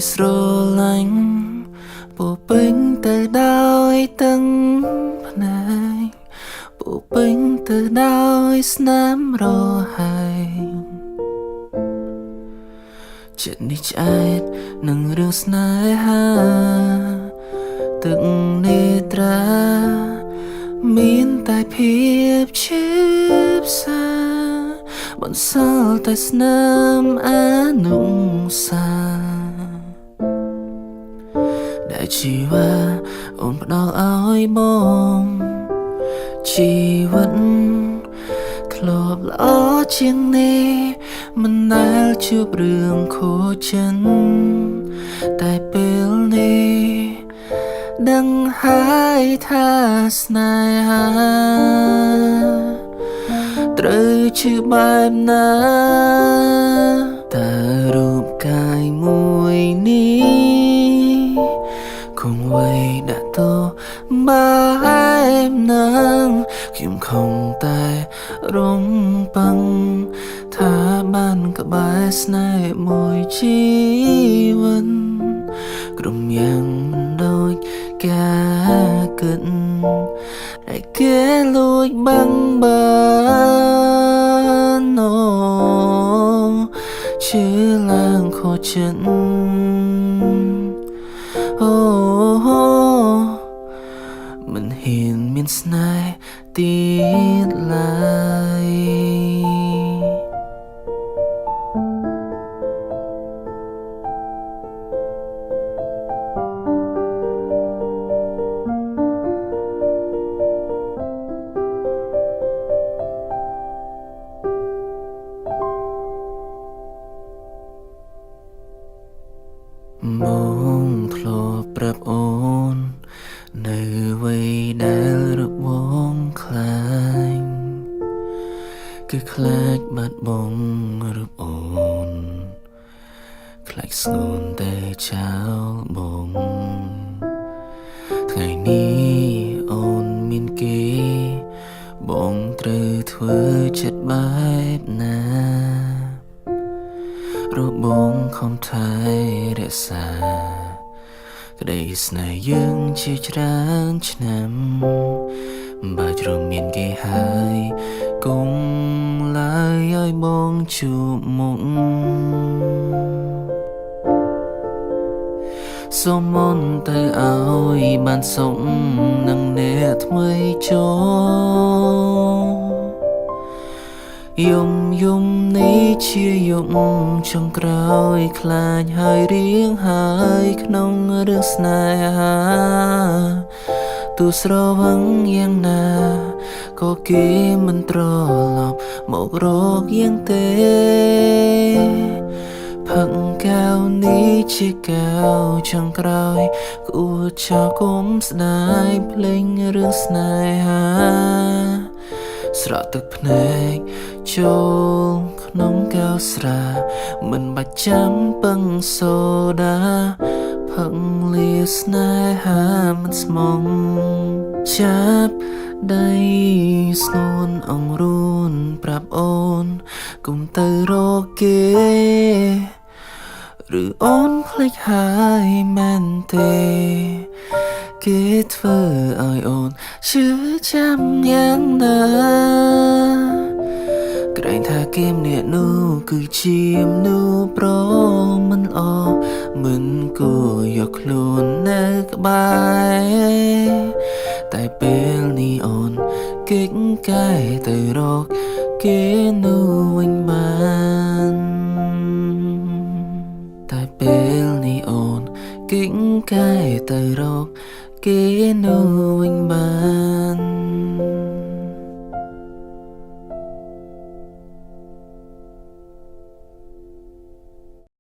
ស្រឡាញ់ពោពេញទៅដោយទាំងភ្នែកពោពេញទៅដោយស្នាមរហែងចិត្តនេះឆ្អែតនឹងរឿងស្នេហាទឹកនេត្រាមានតែភាពឈឺផ្សាបន្សល់តែស្នាមអនុសាដែលជីវ៉ាអូនផ្ដល់ឲ្យបងជីវិតធ្លាប់ល្អជាងនេះមិនដែលជួបរឿងខូចចិនតែពេលនេះដឹងហើយថាស្នេហាត្រូវឈឺបែបណាតើរូបកាយមួយនេះគង់ໄว้ដាក់ទោបែបណាខ្ញុំខំតែរំពឹងថាបានក្បែរស្នេហ៍មួយជីវិតក្រុមយ៉ាងមិនដូចការគិតតែគេលួចបាំងបានអូឈឺឡើងខូចចិត្តអូមិនហ៊ានមានស្នេហ៍ទៀតឡើយបងធ្លាប់ប្រាប់អូននៅអ្វីដែលរបងខ្លាញ់គឺខ្លាចបាត់បង់រូបអូនខ្លាចស្ងួនតែចោលបងថ្ងៃនេះអូនមានគេបងត្រូវធ្វើចិត្តបែបណាបងខំថែរក្សាក្តីស្នេហ៍យើងជាច្រើនឆ្នាំបើជ្រុំមានគេហើយគង់ឡើយឲ្យបងជួបមុខសូមមុនទៅឲ្យបានសុខនឹងអ្នកថ្មីចូលយំនេះជាយំចុងក្រោយខ្លាចហើយរៀងហើយក្នុងរឿងស្នេហាទូស្រវឹងយ៉ាងណាក៏គេមិនត្រឡប់មករកយ៉ាងទេផឹកកៅនេះជាកៅចុងក្រោយគួរចោលគុំស្ដាយភ្លេងរឿងស្នេហាស្រក់ទឹកភ្នែកចូលក្នុងកៅស្រាមិនបាច់ចាំពឹងសូដាផឹកលាស្នេហាមិនស្មងចាប់ដៃស្ងួនអង្រួនប្រាប់អូនគុំទៅរកគេឬអូនភ្លេចហើយមែនទេគេធ្វើឲ្យអូនឈឺចាំយ៉ាងណាក្រែងថាគេម្នាក់នោះគឺជាមនុស្សប្រមិនល្អមិនគួរយកខ្លួននៅក្បែរតែពេលនេះអូនគេចកែទៅរកគេនោះវិញបានតែពេលនេះអូនគេចកែទៅរកគេនោះវិញបាន